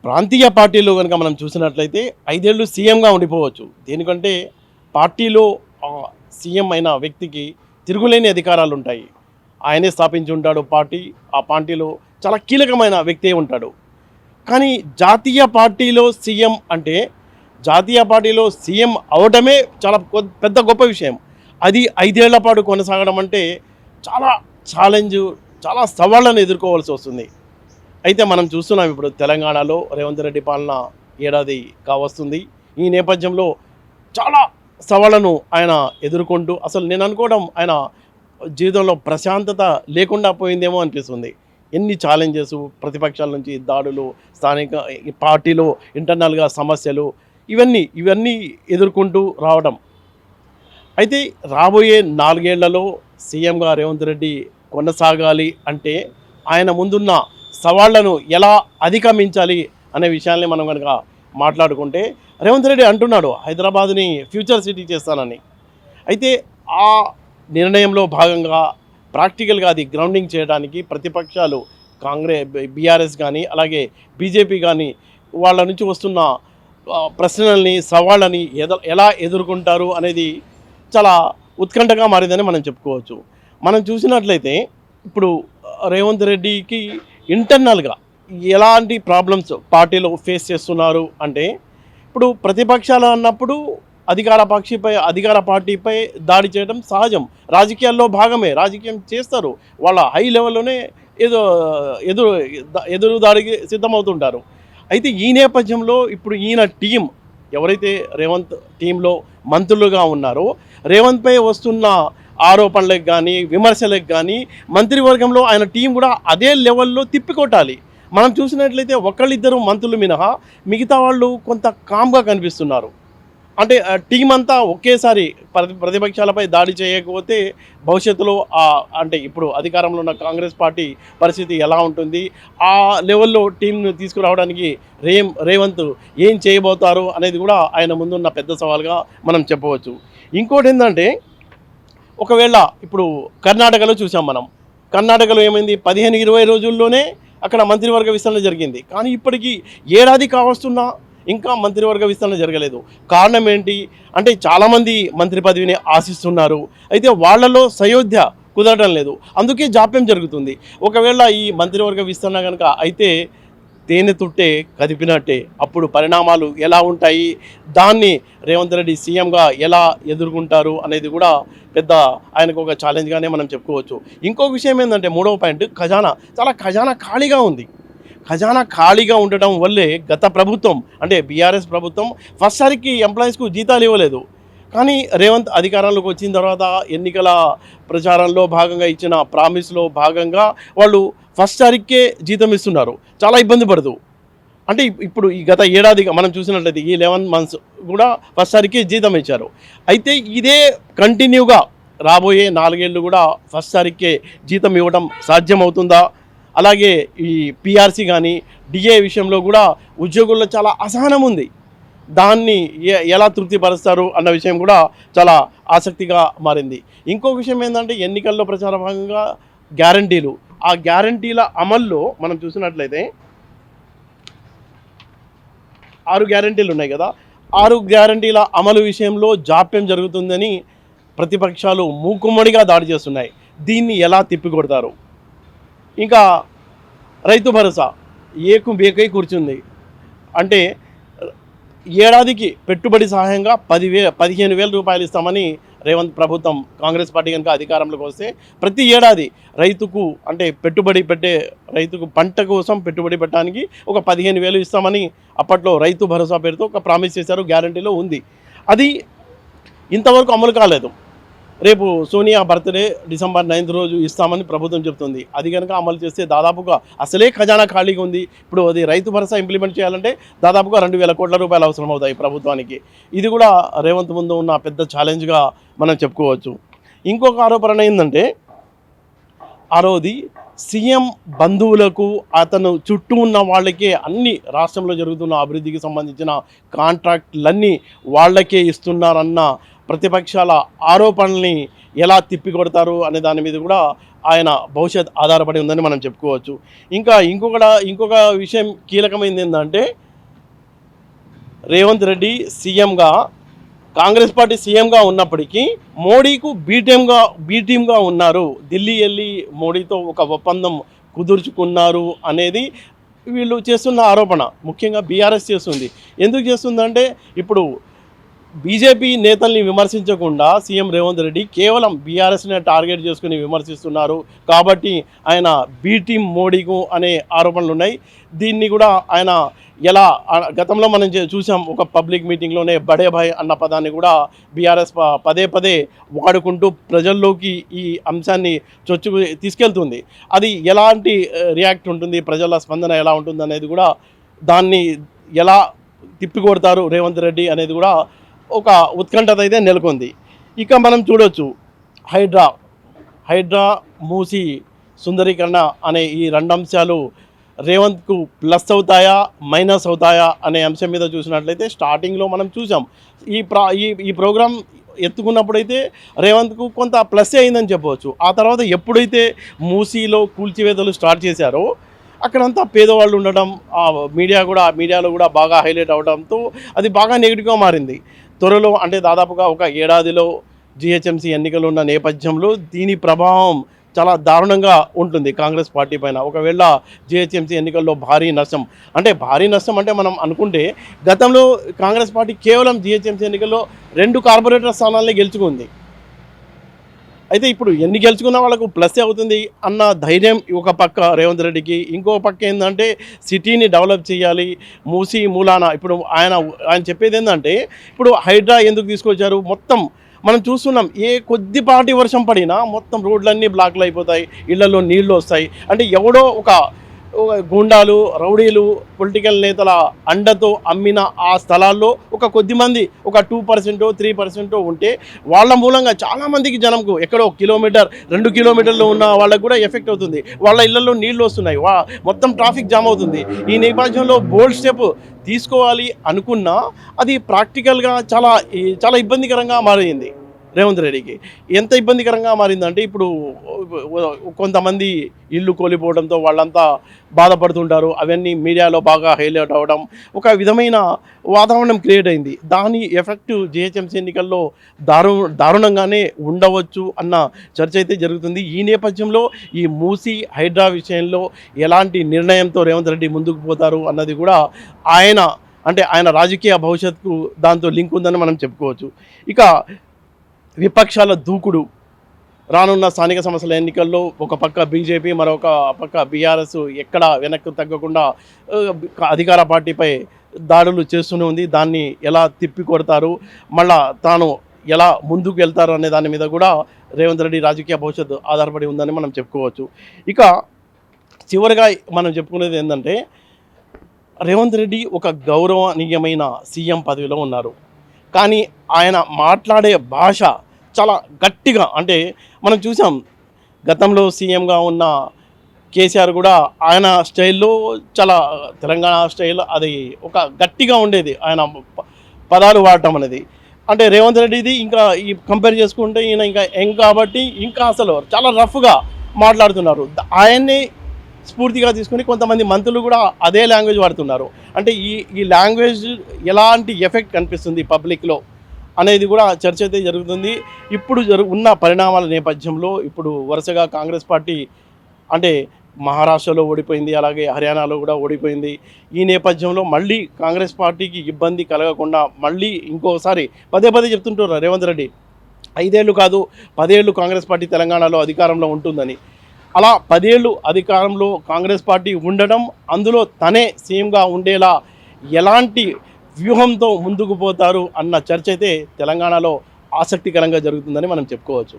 ప్రాంతీయ పార్టీలు కనుక మనం చూసినట్లయితే 5 ఏళ్ళు సీఎంగా ఉండిపోవచ్చు. దేనికంటే పార్టీలో సీఎం అయిన వ్యక్తికి తిరుగులేని అధికారాలు ఉంటాయి. ఆయనే స్థాపించి ఉంటాడు పార్టీ. ఆ పార్టీలో చాలా కీలకమైన వ్యక్తి ఉంటాడు. కానీ జాతీయ పార్టీలో సీఎం అంటే జాతీయ పార్టీలో సీఎం అవడమే చాలా పెద్ద గొప్ప విషయం. అది 5 ఏళ్ల పాటు కొనసాగడం అంటే చాలా ఛాలెంజ్, చాలా సవాళ్ళను ఎదుర్కోవాల్సి వస్తుంది. అయితే మనం చూస్తున్నాం ఇప్పుడు తెలంగాణలో రేవంత్ రెడ్డి పాలన ఏడాది కావస్తుంది. ఈ నేపథ్యంలో చాలా సవాళ్ళను ఆయన ఎదుర్కొంటూ అసలు నేను అనుకోవడం ఆయన జీవితంలో ప్రశాంతత లేకుండా పోయిందేమో అనిపిస్తుంది. ఎన్ని ఛాలెంజెస్, ప్రతిపక్షాల నుంచి దాడులు, స్థానిక పార్టీలో ఇంటర్నల్గా సమస్యలు, ఇవన్నీ ఎదుర్కొంటూ రావడం. అయితే రాబోయే 4 ఏళ్లలో సీఎంగా రేవంత్ రెడ్డి కొనసాగాలి అంటే ఆయన ముందున్న సవాళ్లను ఎలా అధిగమించాలి అనే విషయాన్ని మనం కనుక మాట్లాడుకుంటే రేవంత్ రెడ్డి అంటున్నాడు హైదరాబాద్ని ఫ్యూచర్ సిటీ చేస్తానని. అయితే ఆ నిర్ణయంలో భాగంగా ప్రాక్టికల్గా అది గ్రౌండింగ్ చేయడానికి ప్రతిపక్షాలు బీఆర్ఎస్ కానీ అలాగే బీజేపీ కానీ వాళ్ళ నుంచి వస్తున్న ప్రశ్నల్ని, సవాళ్ళని ఎలా ఎదుర్కొంటారు అనేది చాలా ఉత్కంఠగా మారిందని మనం చెప్పుకోవచ్చు. మనం చూసినట్లయితే ఇప్పుడు రేవంత్ రెడ్డికి ఇంటర్నల్గా ఎలాంటి ప్రాబ్లమ్స్ పార్టీలో ఫేస్ చేస్తున్నారు అంటే ఇప్పుడు ప్రతిపక్షాలు అన్నప్పుడు అధికార పార్టీపై దాడి చేయడం సహజం, రాజకీయాల్లో భాగమే, రాజకీయం చేస్తారు, వాళ్ళ హై లెవెల్లోనే ఎదురు దాడికి సిద్ధమవుతుంటారు. అయితే ఈ నేపథ్యంలో ఇప్పుడు ఈయన టీం ఎవరైతే రేవంత్ టీంలో మంత్రులుగా ఉన్నారో రేవంత్పై వస్తున్న ఆరోపణలకు కానీ విమర్శలకు కానీ మంత్రివర్గంలో ఆయన టీం కూడా అదే లెవెల్లో తిప్పికొట్టాలి. మనం చూసినట్లయితే ఒకళ్ళిద్దరు మంత్రులు మినహా మిగతా వాళ్ళు కొంత కామ్గా కనిపిస్తున్నారు. అంటే టీం అంతా ఒకేసారి ప్రతిపక్షాలపై దాడి చేయకపోతే భవిష్యత్తులో అంటే ఇప్పుడు అధికారంలో ఉన్న కాంగ్రెస్ పార్టీ పరిస్థితి ఎలా ఉంటుంది, ఆ లెవెల్లో టీంను తీసుకురావడానికి రేవంత్ ఏం చేయబోతారు అనేది కూడా ఆయన ముందున్న పెద్ద సవాల్గా మనం చెప్పవచ్చు. ఇంకోటి ఏంటంటే ఒకవేళ ఇప్పుడు కర్ణాటకలో చూసాం మనం, కర్ణాటకలో ఏమైంది 15-20 రోజుల్లోనే అక్కడ మంత్రివర్గ విస్తరణ జరిగింది. కానీ ఇప్పటికీ ఏడాది కావస్తున్నా ఇంకా మంత్రివర్గ విస్తరణ జరగలేదు. కారణం ఏంటి అంటే చాలామంది మంత్రి పదవిని ఆశిస్తున్నారు, అయితే వాళ్లలో సయోధ్య కుదరడం లేదు, అందుకే జాప్యం జరుగుతుంది. ఒకవేళ ఈ మంత్రివర్గ విస్తరణ కనుక అయితే తేనె తుట్టే కదిపినట్టే. అప్పుడు పరిణామాలు ఎలా ఉంటాయి, దాన్ని రేవంత్ రెడ్డి సీఎంగా ఎలా ఎదుర్కొంటారు అనేది కూడా పెద్ద ఆయనకు ఒక ఛాలెంజ్గానే మనం చెప్పుకోవచ్చు. ఇంకొక విషయం ఏంటంటే 3వ పాయింట్, ఖజానా ఖాళీగా ఉంది. ఖజానా ఖాళీగా ఉండటం వల్లే గత ప్రభుత్వం అంటే బీఆర్ఎస్ ప్రభుత్వం ఫస్ట్ సారికి ఎంప్లాయీస్కు జీతాలు ఇవ్వలేదు. కానీ రేవంత్ అధికారంలోకి వచ్చిన తర్వాత ఎన్నికల ప్రచారంలో భాగంగా ఇచ్చిన ప్రామిస్లో భాగంగా వాళ్ళు ఫస్ట్ సారికే జీతం ఇస్తున్నారు, చాలా ఇబ్బంది పడదు. అంటే ఇప్పుడు ఈ గత ఏడాదిగా మనం చూసినట్లయితే ఈ 11 months కూడా ఫస్ట్ సారికి జీతం ఇచ్చారు. అయితే ఇదే కంటిన్యూగా రాబోయే 4 ఏళ్ళు కూడా ఫస్ట్ సారికే జీతం ఇవ్వడం సాధ్యమవుతుందా? అలాగే ఈ పిఆర్సీ కానీ డిఏ విషయంలో కూడా ఉద్యోగుల్లో చాలా అసహనం ఉంది, దాన్ని ఎలా తృప్తిపరుస్తారు అన్న విషయం కూడా చాలా ఆసక్తిగా మారింది. ఇంకో విషయం ఏంటంటే ఎన్నికల్లో ప్రచార భాగంగా గ్యారంటీలు, ఆ గ్యారంటీల అమల్లో మనం చూసినట్లయితే 6 గ్యారంటీలు ఉన్నాయి కదా, 6 గ్యారంటీల అమలు విషయంలో జాప్యం జరుగుతుందని ప్రతిపక్షాలు మూకుమ్మడిగా దాడి చేస్తున్నాయి. దీన్ని ఎలా తిప్పికొడతారు? ఇంకా రైతు భరోసా బేకై కూర్చుంది. అంటే ఏడాదికి పెట్టుబడి సహాయంగా 15,000 రూపాయలు ఇస్తామని రేవంత్ ప్రభుత్వం కాంగ్రెస్ పార్టీ కనుక అధికారంలోకి వస్తే ప్రతి ఏడాది రైతుకు పంట కోసం పెట్టుబడి పెట్టడానికి ఒక 15,000 ఇస్తామని అప్పట్లో రైతు భరోసా పేరుతో ఒక ప్రామిస్ చేశారు, గ్యారంటీలో ఉంది. అది ఇంతవరకు అమలు కాలేదు. రేపు సోనియా బర్త్డే December 9th రోజు ఇస్తామని ప్రభుత్వం చెప్తుంది. అది కనుక అమలు చేస్తే దాదాపుగా అసలే ఖజానా ఖాళీగా ఉంది. ఇప్పుడు అది రైతు భరోసా ఇంప్లిమెంట్ చేయాలంటే దాదాపుగా 2,000 కోట్ల రూపాయలు అవసరం అవుతాయి ప్రభుత్వానికి. ఇది కూడా రేవంత్ ముందు ఉన్న పెద్ద ఛాలెంజ్గా మనం చెప్పుకోవచ్చు. ఇంకొక ఆరోపణ ఏంటంటే ఆరోది సీఎం బంధువులకు అతను చుట్టూ ఉన్న వాళ్ళకే అన్ని రాష్ట్రంలో జరుగుతున్న అభివృద్ధికి సంబంధించిన కాంట్రాక్టులన్నీ వాళ్ళకే ఇస్తున్నారన్న ప్రతిపక్షాల ఆరోపణల్ని ఎలా తిప్పి కొడతారు అనే దాని మీద కూడా ఆయన భవిష్యత్ ఆధారపడి ఉందని మనం చెప్పుకోవచ్చు. ఇంకా ఇంకొక విషయం కీలకమైనది ఏంటంటే రేవంత్ రెడ్డి సీఎంగా కాంగ్రెస్ పార్టీ సీఎంగా ఉన్నప్పటికీ మోడీకు బీ టీమ్గా ఉన్నారు. ఢిల్లీ వెళ్ళి మోడీతో ఒక ఒప్పందం కుదుర్చుకున్నారు అనేది వీళ్ళు చేస్తున్న ఆరోపణ. ముఖ్యంగా బీఆర్ఎస్ చేస్తుంది. ఎందుకు చేస్తుందంటే ఇప్పుడు బీజేపీ నేతల్ని విమర్శించకుండా సీఎం రేవంత్ రెడ్డి కేవలం బీఆర్ఎస్ని టార్గెట్ చేసుకుని విమర్శిస్తున్నారు కాబట్టి ఆయన బీ టీమ్ మోడీకు అనే ఆరోపణలు ఉన్నాయి. దీన్ని కూడా ఆయన ఎలా గతంలో మనం చూసాం, ఒక పబ్లిక్ మీటింగ్లోనే బడే భాయ్ అన్న పదాన్ని కూడా బీఆర్ఎస్ పదే వాడుకుంటూ ప్రజల్లోకి ఈ అంశాన్ని తీసుకెళ్తుంది. అది ఎలాంటి రియాక్ట్ ఉంటుంది, ప్రజల స్పందన ఎలా ఉంటుంది అనేది కూడా, దాన్ని ఎలా తిప్పికొడతారు రేవంత్ రెడ్డి అనేది కూడా ఒక ఉత్కంఠత అయితే నెలకొంది. ఇక మనం చూడొచ్చు హైడ్రా మూసి సుందరీకరణ అనే ఈ రెండు అంశాలు రేవంత్కు ప్లస్ అవుతాయా మైనస్ అవుతాయా అనే అంశం మీద చూసినట్లయితే స్టార్టింగ్లో మనం చూసాం ఈ ప్రోగ్రాం ఎత్తుకున్నప్పుడైతే రేవంత్కు కొంత ప్లస్ అయిందని చెప్పవచ్చు. ఆ తర్వాత ఎప్పుడైతే మూసీలో కూల్చివేతలు స్టార్ట్ చేశారో అక్కడంతా పేదవాళ్ళు ఉండడం, మీడియాలో కూడా బాగా హైలైట్ అవడంతో అది బాగా నెగిటివ్గా మారింది. త్వరలో అంటే దాదాపుగా ఒక ఏడాదిలో జిహెచ్ఎంసీ ఎన్నికలు ఉన్న నేపథ్యంలో దీని ప్రభావం చాలా దారుణంగా ఉంటుంది కాంగ్రెస్ పార్టీ పైన. ఒకవేళ జిహెచ్ఎంసీ ఎన్నికల్లో భారీ నష్టం అంటే మనం అనుకుంటే గతంలో కాంగ్రెస్ పార్టీ కేవలం జిహెచ్ఎంసీ ఎన్నికల్లో 2 కార్పొరేటర్ స్థానాలనే గెలుచుకుంది. అయితే ఇప్పుడు ఎన్ని గెలుచుకున్న వాళ్ళకు ప్లస్ అవుతుంది అన్న ధైర్యం ఒక పక్క రేవంత్ రెడ్డికి, ఇంకో పక్క ఏంటంటే సిటీని డెవలప్ చేయాలి. మూసీ మూలాన ఇప్పుడు ఆయన చెప్పేది ఏంటంటే ఇప్పుడు హైడ్రా ఎందుకు తీసుకొచ్చారు, మొత్తం మనం చూస్తున్నాం కొద్దిపాటి వర్షం పడినా మొత్తం రోడ్లన్నీ బ్లాక్లు అయిపోతాయి, ఇళ్లలో నీళ్లు వస్తాయి. అంటే ఎవడో ఒక గూండాలు, రౌడీలు, పొలిటికల్ నేతల అండతో అమ్మిన ఆ స్థలాల్లో ఒక కొద్దిమంది ఒక 2%, 3% ఉంటే వాళ్ళ మూలంగా చాలామందికి జనంకు ఎక్కడో 1 కిలోమీటర్ 2 కిలోమీటర్లు ఉన్న వాళ్ళకు కూడా ఎఫెక్ట్ అవుతుంది. వాళ్ళ ఇళ్లలో నీళ్లు వస్తున్నాయి, మొత్తం ట్రాఫిక్ జామ్ అవుతుంది. ఈ నేపథ్యంలో బోల్డ్ స్టెప్ తీసుకోవాలి అనుకున్నా అది ప్రాక్టికల్గా చాలా ఇబ్బందికరంగా మారింది రేవంత్ రెడ్డికి. ఎంత ఇబ్బందికరంగా మారిందంటే ఇప్పుడు కొంతమంది ఇల్లు కోల్పోవడంతో వాళ్ళంతా బాధపడుతుంటారు. అవన్నీ మీడియాలో బాగా హైలైట్ అవ్వడం ఒక విధమైన వాతావరణం క్రియేట్ అయింది. దాని ఎఫెక్ట్ జిహెచ్ఎంసీ ఎన్నికల్లో దారుణంగానే ఉండవచ్చు అన్న చర్చ అయితే జరుగుతుంది. ఈ నేపథ్యంలో ఈ మూసీ హైడ్రా విషయంలో ఎలాంటి నిర్ణయంతో రేవంత్ రెడ్డి ముందుకు పోతారు అన్నది కూడా ఆయన రాజకీయ భవిష్యత్తుకు దాంతో లింక్ ఉందని మనం చెప్పుకోవచ్చు. ఇక విపక్షాల దూకుడు రానున్న స్థానిక సంస్థల ఎన్నికల్లో ఒక పక్క బీజేపీ, మరొక పక్క బీఆర్ఎస్ ఎక్కడ వెనక్కి తగ్గకుండా అధికార పార్టీపై దాడులు చేస్తూనే ఉంది. దాన్ని ఎలా తిప్పి కొడతారు, మళ్ళా తాను ఎలా ముందుకు వెళ్తారు అనే దాని మీద కూడా రేవంత్ రెడ్డి రాజకీయ భవిష్యత్తు ఆధారపడి ఉందని మనం చెప్పుకోవచ్చు. ఇక చివరిగా మనం చెప్పుకునేది ఏంటంటే రేవంత్ రెడ్డి ఒక గౌరవనీయమైన సీఎం పదవిలో ఉన్నారు. కానీ ఆయన మాట్లాడే భాష చాలా గట్టిగా, అంటే మనం చూసాం గతంలో సీఎంగా ఉన్న కేసీఆర్ కూడా ఆయన స్టైల్లో చాలా తెలంగాణ స్టైల్, అది ఒక గట్టిగా ఉండేది ఆయన పదాలు వాడటం అనేది. అంటే రేవంత్ రెడ్డిది ఇంకా ఈ కంపేర్ చేసుకుంటే ఈయన ఇంకా యంగ్ కాబట్టి ఇంకా అసలు చాలా రఫ్గా మాట్లాడుతున్నారు. ఆయన్ని స్ఫూర్తిగా తీసుకుని కొంతమంది మంత్రులు కూడా అదే లాంగ్వేజ్ వాడుతున్నారు. అంటే ఈ లాంగ్వేజ్ ఎలాంటి ఎఫెక్ట్ కనిపిస్తుంది పబ్లిక్లో అనేది కూడా చర్చ అయితే జరుగుతుంది. ఇప్పుడు ఉన్న పరిణామాల నేపథ్యంలో ఇప్పుడు వరుసగా కాంగ్రెస్ పార్టీ అంటే మహారాష్ట్రలో ఓడిపోయింది, అలాగే హర్యానాలో కూడా ఓడిపోయింది. ఈ నేపథ్యంలో మళ్ళీ కాంగ్రెస్ పార్టీకి ఇబ్బంది కలగకుండా మళ్ళీ ఇంకోసారి పదే చెప్తుంటారు రేవంత్ రెడ్డి 5 ఏళ్ళు కాదు 10 ఏళ్ళు కాంగ్రెస్ పార్టీ తెలంగాణలో అధికారంలో ఉంటుందని. అలా 10 ఏళ్ళు అధికారంలో కాంగ్రెస్ పార్టీ ఉండడం, అందులో తనే సీఎంగా ఉండేలా ఎలాంటి వ్యూహంతో ముందుకు పోతారు అన్న చర్చ అయితే తెలంగాణలో ఆసక్తికరంగా జరుగుతుందని మనం చెప్పుకోవచ్చు.